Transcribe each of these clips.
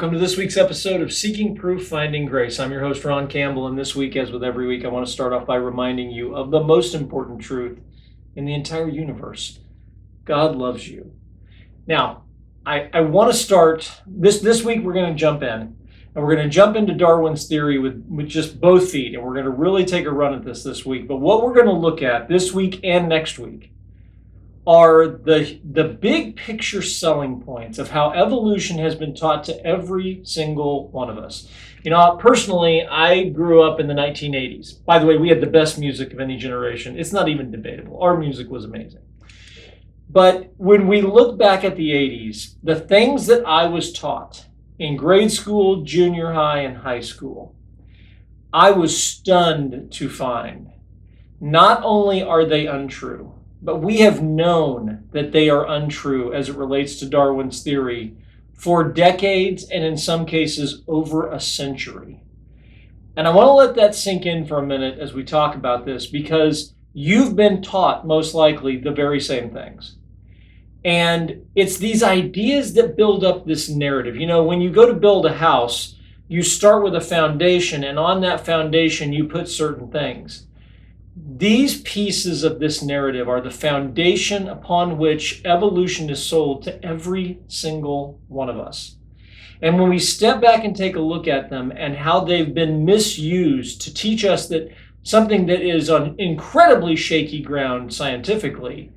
welcome to this week's episode of Seeking Proof, Finding Grace. I'm your host, Ron Campbell, and this week, as with every week, I want to start off by reminding you of the most important truth in the entire universe. God loves you. Now, I want to start, this week we're going to jump in, and we're going to jump into Darwin's theory with just both feet, and we're going to really take a run at this week. But what we're going to look at this week and next week are the big picture selling points of how evolution has been taught to every single one of us. You know, personally, I grew up in the 1980s. By the way, we had the best music of any generation. It's not even debatable. Our music was amazing. But when we look back at the 80s, the things that I was taught in grade school, junior high, and high school, I was stunned to find not only are they untrue, but we have known that they are untrue as it relates to Darwin's theory for decades and in some cases over a century. And I want to let that sink in for a minute as we talk about this, because you've been taught most likely the very same things. And it's these ideas that build up this narrative. You know, when you go to build a house, you start with a foundation, and on that foundation you put certain things. These pieces of this narrative are the foundation upon which evolution is sold to every single one of us. And when we step back and take a look at them and how they've been misused to teach us that something that is on incredibly shaky ground scientifically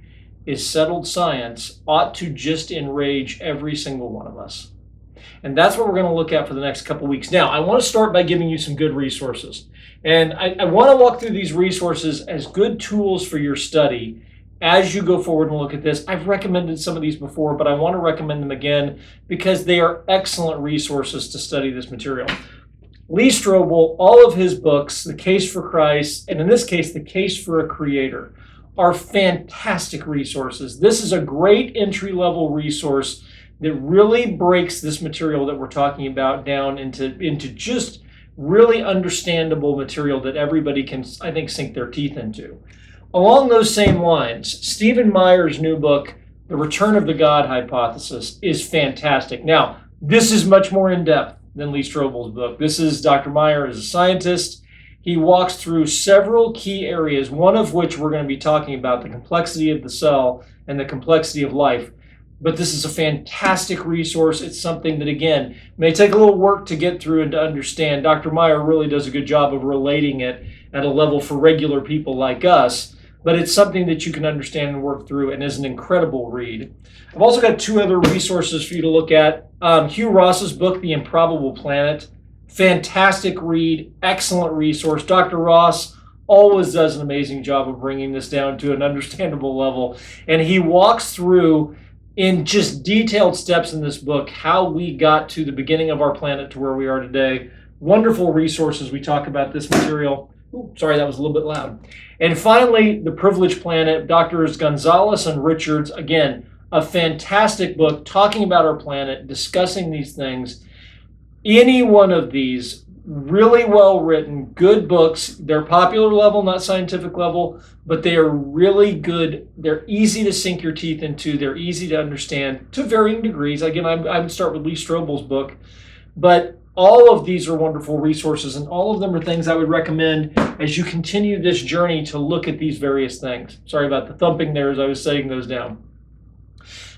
is settled science, ought to just enrage every single one of us. And that's what we're going to look at for the next couple weeks. Now, I want to start by giving you some good resources. And I want to walk through these resources as good tools for your study as you go forward and look at this. I've recommended some of these before, but I want to recommend them again because they are excellent resources to study this material. Lee Strobel, all of his books, The Case for Christ, and in this case, The Case for a Creator, are fantastic resources. This is a great entry-level resource that really breaks this material that we're talking about down into just really understandable material that everybody can, I think, sink their teeth into. Along those same lines, Stephen Meyer's new book, The Return of the God Hypothesis, is fantastic. Now, this is much more in-depth than Lee Strobel's book. This is Dr. Meyer as a scientist. He walks through several key areas, one of which we're going to be talking about, the complexity of the cell and the complexity of life. But this is a fantastic resource. It's something that, again, may take a little work to get through and to understand. Dr. Meyer really does a good job of relating it at a level for regular people like us, but it's something that you can understand and work through and is an incredible read. I've also got two other resources for you to look at. Hugh Ross's book, The Improbable Planet, fantastic read, excellent resource. Dr. Ross always does an amazing job of bringing this down to an understandable level, and he walks through in just detailed steps in this book how we got to the beginning of our planet to where we are today. Wonderful resources. We talk about this material. Ooh, sorry, that was a little bit loud. And finally, The Privileged Planet, Drs. Gonzales and Richards. Again, a fantastic book talking about our planet, discussing these things. Any one of these, really well written, good books. They're popular level, not scientific level, but they are really good. They're easy to sink your teeth into. They're easy to understand to varying degrees. Again, I would start with Lee Strobel's book, but all of these are wonderful resources, and all of them are things I would recommend as you continue this journey to look at these various things. Sorry about the thumping there as I was setting those down.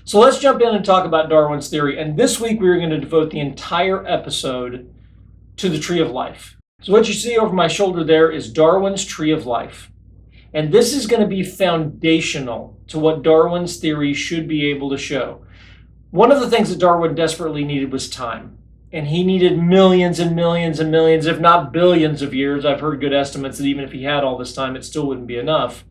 So let's jump in and talk about Darwin's theory. And this week we're going to devote the entire episode to the Tree of Life. So what you see over my shoulder there is Darwin's Tree of Life. And this is going to be foundational to what Darwin's theory should be able to show. One of the things that Darwin desperately needed was time. And he needed millions and millions and millions, if not billions of years. I've heard good estimates that even if he had all this time, it still wouldn't be enough,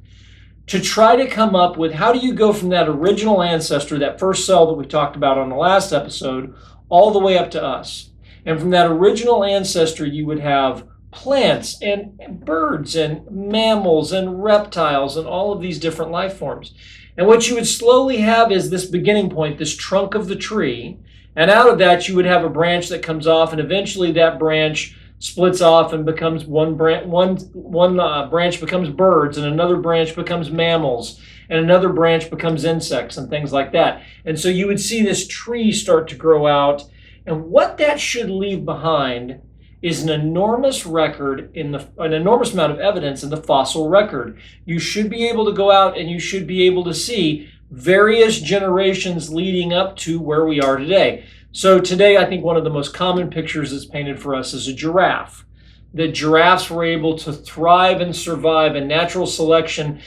to try to come up with how do you go from that original ancestor, that first cell that we talked about on the last episode, all the way up to us. And from that original ancestor, you would have plants and birds and mammals and reptiles and all of these different life forms. And what you would slowly have is this beginning point, this trunk of the tree. And out of that, you would have a branch that comes off, and eventually that branch splits off and becomes one branch becomes birds, and another branch becomes mammals, and another branch becomes insects and things like that. And so you would see this tree start to grow out. And what that should leave behind is an enormous record an enormous amount of evidence in the fossil record. You should be able to go out and you should be able to see various generations leading up to where we are today. So today, I think one of the most common pictures that's painted for us is a giraffe. The giraffes were able to thrive and survive, and natural selection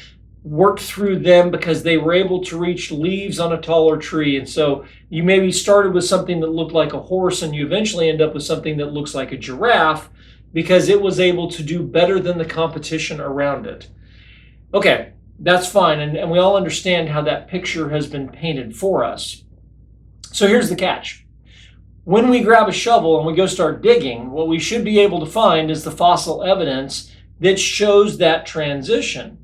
worked through them because they were able to reach leaves on a taller tree. And so you maybe started with something that looked like a horse and you eventually end up with something that looks like a giraffe because it was able to do better than the competition around it. Okay, that's fine. And we all understand how that picture has been painted for us. So here's the catch. When we grab a shovel and we go start digging, what we should be able to find is the fossil evidence that shows that transition.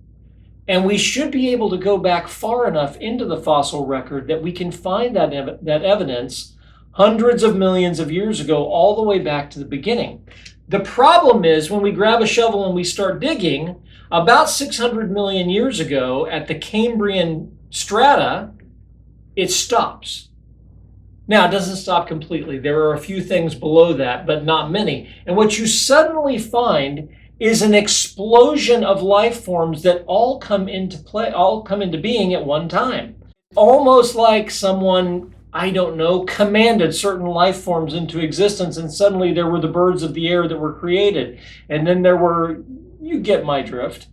And we should be able to go back far enough into the fossil record that we can find that evidence hundreds of millions of years ago, all the way back to the beginning. The problem is when we grab a shovel and we start digging, about 600 million years ago at the Cambrian strata, it stops. Now, it doesn't stop completely. There are a few things below that, but not many. And what you suddenly find is an explosion of life forms that all come into being at one time. Almost like someone, I don't know, commanded certain life forms into existence, and suddenly there were the birds of the air that were created. And then there were, you get my drift.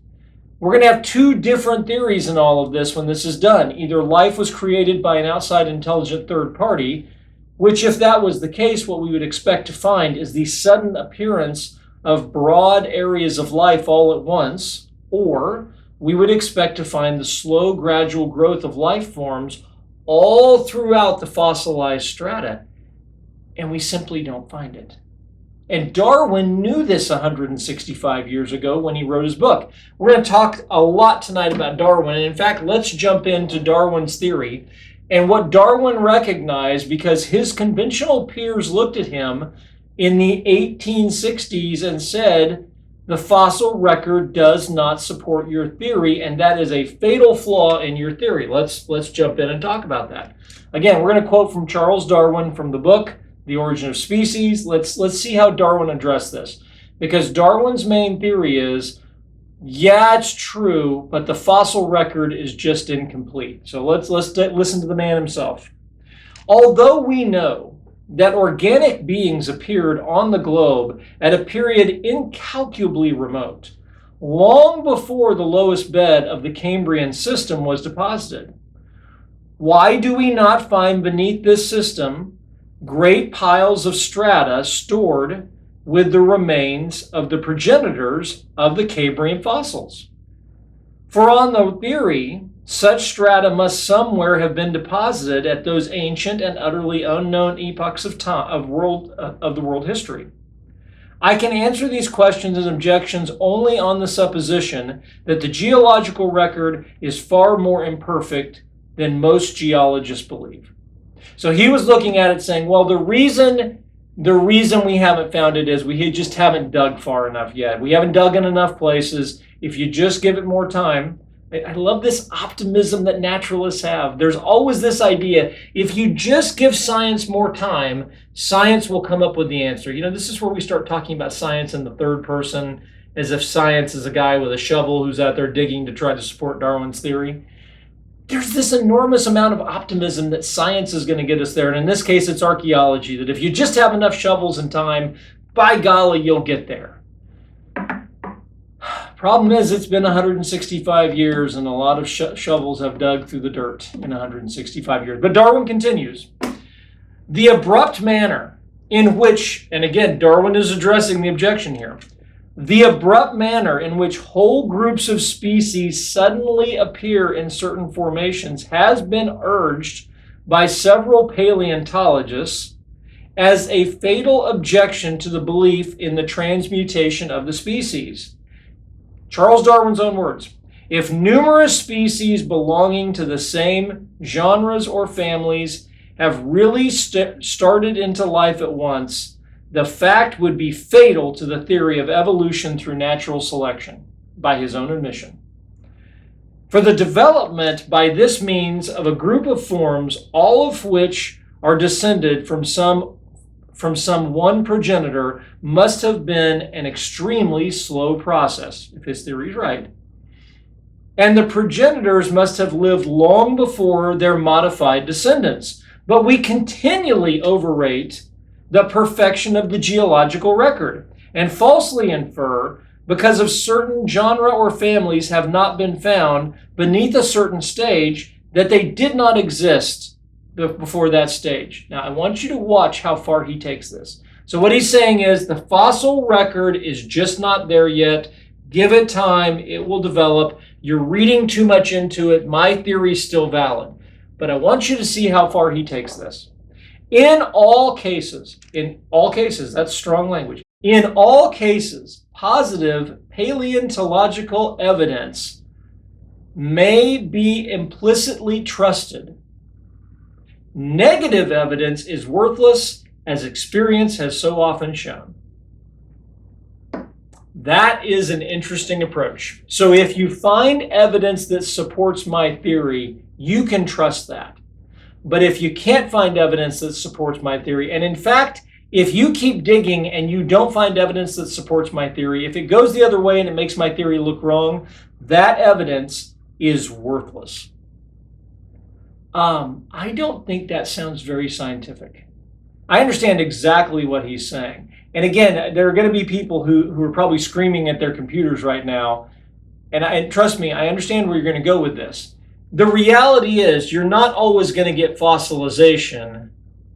We're going to have two different theories in all of this when this is done. Either life was created by an outside intelligent third party, which if that was the case, what we would expect to find is the sudden appearance of broad areas of life all at once, or we would expect to find the slow, gradual growth of life forms all throughout the fossilized strata, and we simply don't find it. And Darwin knew this 165 years ago when he wrote his book. We're going to talk a lot tonight about Darwin, and in fact, let's jump into Darwin's theory and what Darwin recognized because his conventional peers looked at him in the 1860s and said, the fossil record does not support your theory, and that is a fatal flaw in your theory. Let's jump in and talk about that. Again, we're going to quote from Charles Darwin from the book, The Origin of Species. Let's see how Darwin addressed this. Because Darwin's main theory is, yeah, it's true, but the fossil record is just incomplete. So let's listen to the man himself. Although we know that organic beings appeared on the globe at a period incalculably remote, long before the lowest bed of the Cambrian system was deposited. Why do we not find beneath this system great piles of strata stored with the remains of the progenitors of the Cambrian fossils? For on the theory, such strata must somewhere have been deposited at those ancient and utterly unknown epochs of time of the world history. I can answer these questions and objections only on the supposition that the geological record is far more imperfect than most geologists believe. So he was looking at it saying, well, the reason we haven't found it is we just haven't dug far enough yet. We haven't dug in enough places. If you just give it more time. I love this optimism that naturalists have. There's always this idea, if you just give science more time, science will come up with the answer. You know, this is where we start talking about science in the third person, as if science is a guy with a shovel who's out there digging to try to support Darwin's theory. There's this enormous amount of optimism that science is going to get us there. And in this case, it's archaeology, that if you just have enough shovels and time, by golly, you'll get there. Problem is, it's been 165 years, and a lot of shovels have dug through the dirt in 165 years. But Darwin continues. The abrupt manner in which, and again, Darwin is addressing the objection here, the abrupt manner in which whole groups of species suddenly appear in certain formations has been urged by several paleontologists as a fatal objection to the belief in the transmutation of the species. Charles Darwin's own words. If numerous species belonging to the same genres or families have really started into life at once, the fact would be fatal to the theory of evolution through natural selection, by his own admission. For the development by this means of a group of forms, all of which are descended from some from some one progenitor must have been an extremely slow process, if his theory is right. And the progenitors must have lived long before their modified descendants. But we continually overrate the perfection of the geological record and falsely infer, because of certain genera or families have not been found beneath a certain stage, that they did not exist before that stage. Now, I want you to watch how far he takes this. So what he's saying is the fossil record is just not there yet. Give it time. It will develop. You're reading too much into it. My theory is still valid. But I want you to see how far he takes this. In all cases, that's strong language. In all cases, positive paleontological evidence may be implicitly trusted. Negative evidence is worthless, as experience has so often shown. That is an interesting approach. So if you find evidence that supports my theory, you can trust that. But if you can't find evidence that supports my theory, and in fact, if you keep digging and you don't find evidence that supports my theory, if it goes the other way and it makes my theory look wrong, that evidence is worthless. I don't think that sounds very scientific. I understand exactly what he's saying. And again, there are going to be people who are probably screaming at their computers right now. And trust me, I understand where you're going to go with this. The reality is you're not always going to get fossilization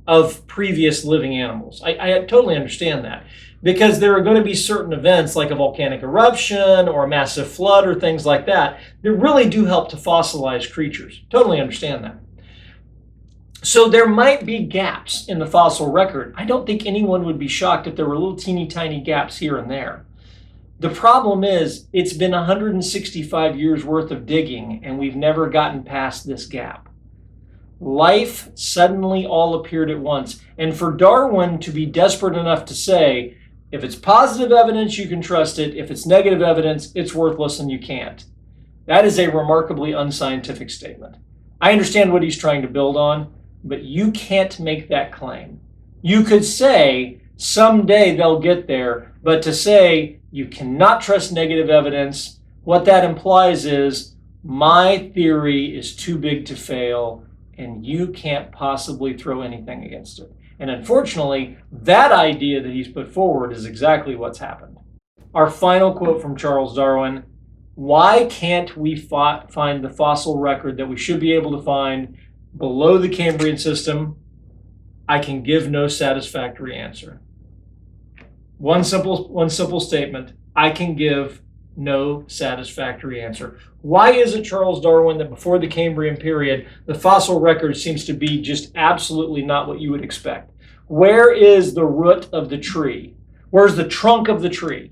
of previous living animals. I totally understand that, because there are going to be certain events like a volcanic eruption or a massive flood or things like that that really do help to fossilize creatures. Totally understand that. So there might be gaps in the fossil record. I don't think anyone would be shocked if there were little teeny tiny gaps here and there. The problem is it's been 165 years worth of digging and we've never gotten past this gap. Life suddenly all appeared at once. And for Darwin to be desperate enough to say, if it's positive evidence, you can trust it. If it's negative evidence, it's worthless and you can't. That is a remarkably unscientific statement. I understand what he's trying to build on, but you can't make that claim. You could say someday they'll get there, but to say you cannot trust negative evidence, what that implies is my theory is too big to fail and you can't possibly throw anything against it. And unfortunately, that idea that he's put forward is exactly what's happened. Our final quote from Charles Darwin: why can't we find the fossil record that we should be able to find below the Cambrian system? I can give no satisfactory answer. One simple statement: I can give no satisfactory answer. Why is it, Charles Darwin, that before the Cambrian period, the fossil record seems to be just absolutely not what you would expect? Where is the root of the tree? Where's the trunk of the tree?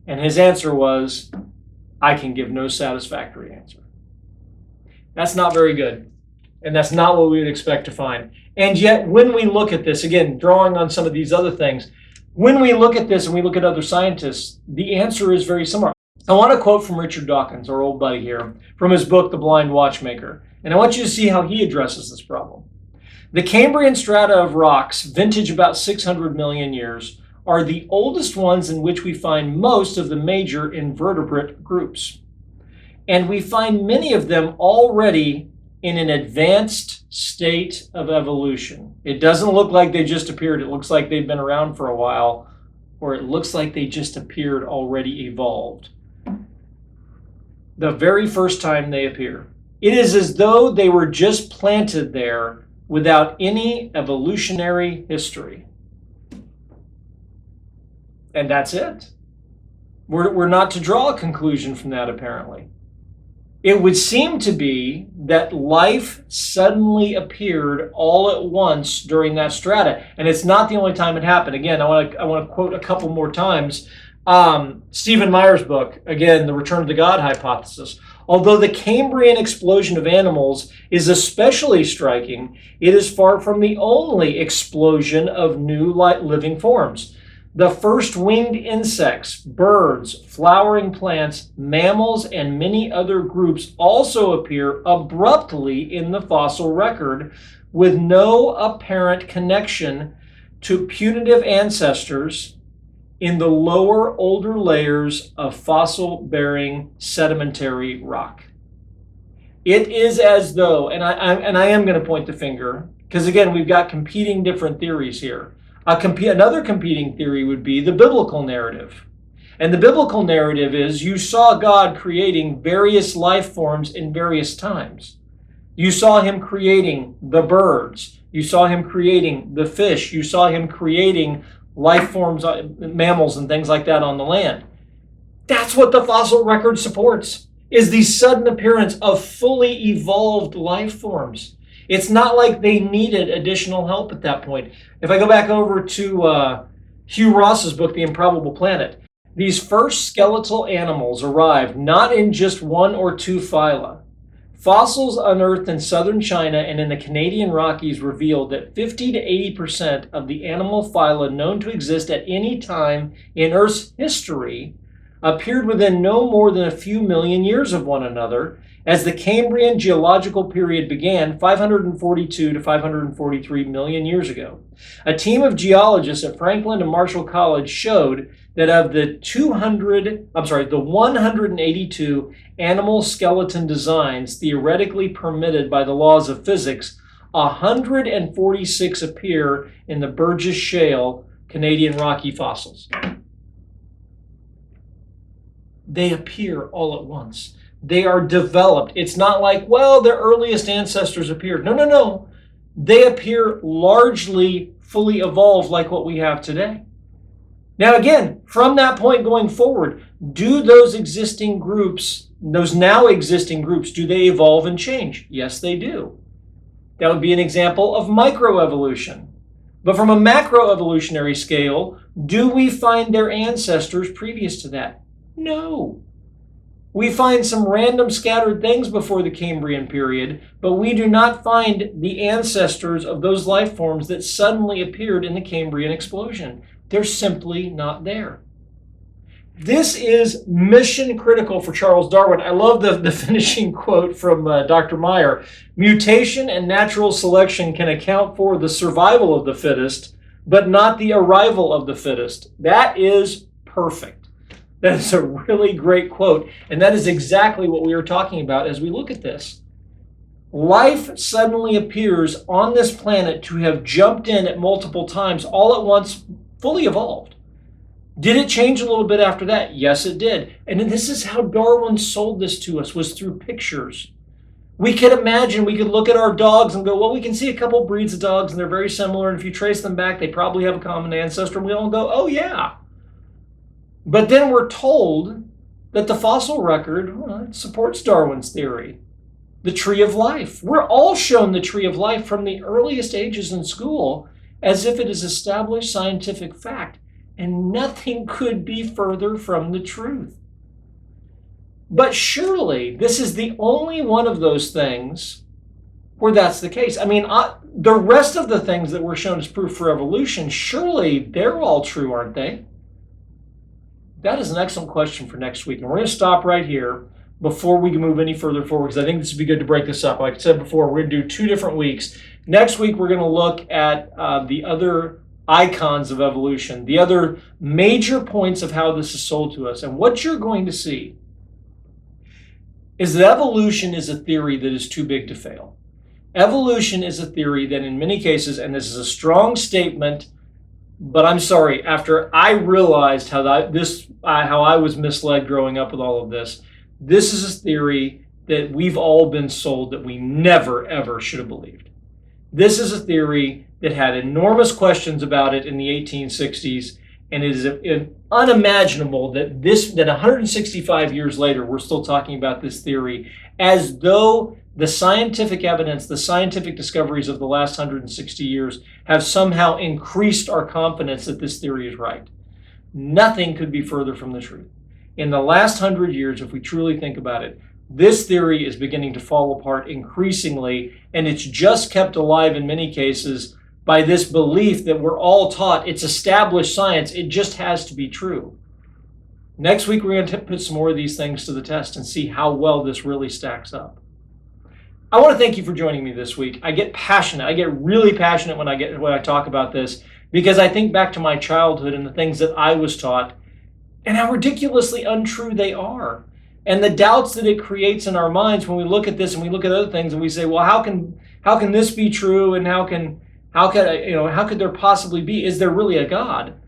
And his answer was, I can give no satisfactory answer. That's not very good. And that's not what we would expect to find. And yet, when we look at this, again, drawing on some of these other things, when we look at this and we look at other scientists, the answer is very similar. I want to quote from Richard Dawkins, our old buddy here, from his book, The Blind Watchmaker. And I want you to see how he addresses this problem. The Cambrian strata of rocks, vintage about 600 million years, are the oldest ones in which we find most of the major invertebrate groups. And we find many of them already in an advanced state of evolution. It doesn't look like they just appeared. It looks like they've been around for a while, or it looks like they just appeared already evolved. The very first time they appear. It is as though they were just planted there without any evolutionary history. And that's it. We're not to draw a conclusion from that, apparently. It would seem to be that life suddenly appeared all at once during that strata. And it's not the only time it happened. Again, I want to quote a couple more times. Stephen Meyer's book, again, The Return of the God Hypothesis. Although the Cambrian explosion of animals is especially striking, it is far from the only explosion of new living forms. The first winged insects, birds, flowering plants, mammals, and many other groups also appear abruptly in the fossil record with no apparent connection to punitive ancestors in the lower, older layers of fossil-bearing sedimentary rock. It is as though, and I am going to point the finger, because again, we've got competing different theories here. Another competing theory would be the biblical narrative. And the biblical narrative is you saw God creating various life forms in various times. You saw him creating the birds. You saw him creating the fish. You saw him creating life forms, mammals and things like that on the land. That's what the fossil record supports, is the sudden appearance of fully evolved life forms. It's not like they needed additional help at that point. If I go back over to Hugh Ross's book, The Improbable Planet, these first skeletal animals arrived not in just one or two phyla. Fossils unearthed in southern China and in the Canadian Rockies revealed that 50 to 80% of the animal phyla known to exist at any time in Earth's history appeared within no more than a few million years of one another as the Cambrian geological period began 542 to 543 million years ago. A team of geologists at Franklin and Marshall College showed that of the 182 animal skeleton designs theoretically permitted by the laws of physics, 146 appear in the Burgess Shale Canadian Rocky fossils. They appear all at once. They are developed. It's not like, well, their earliest ancestors appeared. No. They appear largely fully evolved like what we have today. Now, again, from that point going forward, do those existing groups, those now existing groups, do they evolve and change? Yes, they do. That would be an example of microevolution. But from a macroevolutionary scale, do we find their ancestors previous to that? No. We find some random scattered things before the Cambrian period, but we do not find the ancestors of those life forms that suddenly appeared in the Cambrian explosion. They're simply not there. This is mission critical for Charles Darwin. I love the finishing quote from Dr. Meyer. Mutation and natural selection can account for the survival of the fittest, but not the arrival of the fittest. That is perfect. That is a really great quote, and that is exactly what we are talking about as we look at this. Life suddenly appears on this planet to have jumped in at multiple times, all at once, fully evolved. Did it change a little bit after that? Yes, it did. And this is how Darwin sold this to us, was through pictures. We could imagine, we could look at our dogs and go, well, we can see a couple breeds of dogs and they're very similar, and if you trace them back, they probably have a common ancestor, and we all go, oh yeah. But then we're told that the fossil record it supports Darwin's theory. The tree of life. We're all shown the tree of life from the earliest ages in school as if it is established scientific fact, and nothing could be further from the truth. But surely this is the only one of those things where that's the case. I mean, the rest of the things that we're shown as proof for evolution, surely they're all true, aren't they? That is an excellent question for next week. And we're going to stop right here before we can move any further forward, because I think this would be good to break this up. Like I said before, we're going to do 2 different weeks. Next week, we're going to look at the other icons of evolution, the other major points of how this is sold to us. And what you're going to see is that evolution is a theory that is too big to fail. Evolution is a theory that in many cases, and this is a strong statement, but I'm sorry, after I realized how I was misled growing up with all of this, this is a theory that we've all been sold that we never, ever should have believed. This is a theory that had enormous questions about it in the 1860s, and it is unimaginable that 165 years later, we're still talking about this theory as though the scientific evidence, the scientific discoveries of the last 160 years have somehow increased our confidence that this theory is right. Nothing could be further from the truth. In the last 100 years, if we truly think about it, this theory is beginning to fall apart increasingly, and it's just kept alive in many cases by this belief that we're all taught it's established science, it just has to be true. Next week, we're going to put some more of these things to the test and see how well this really stacks up. I want to thank you for joining me this week. I get passionate. I get really passionate when I talk about this, because I think back to my childhood and the things that I was taught and how ridiculously untrue they are. And the doubts that it creates in our minds when we look at this and we look at other things and we say, well, how can this be true, and how could there possibly be? Is there really a God?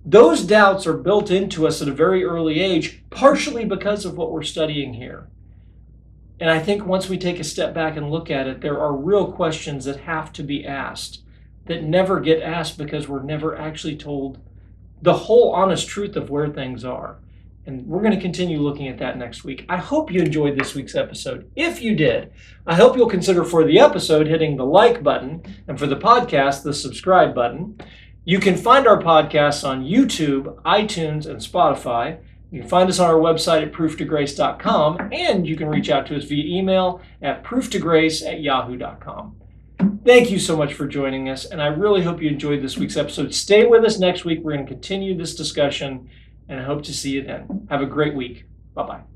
Those doubts are built into us at a very early age, partially because of what we're studying here. And I think once we take a step back and look at it, there are real questions that have to be asked that never get asked because we're never actually told the whole honest truth of where things are. And we're going to continue looking at that next week. I hope you enjoyed this week's episode. If you did, I hope you'll consider for the episode hitting the like button, and for the podcast, the subscribe button. You can find our podcasts on YouTube, iTunes, and Spotify. You can find us on our website at prooftograce.com, and you can reach out to us via email at prooftograce@yahoo.com. Thank you so much for joining us, and I really hope you enjoyed this week's episode. Stay with us next week. We're going to continue this discussion, and I hope to see you then. Have a great week. Bye-bye.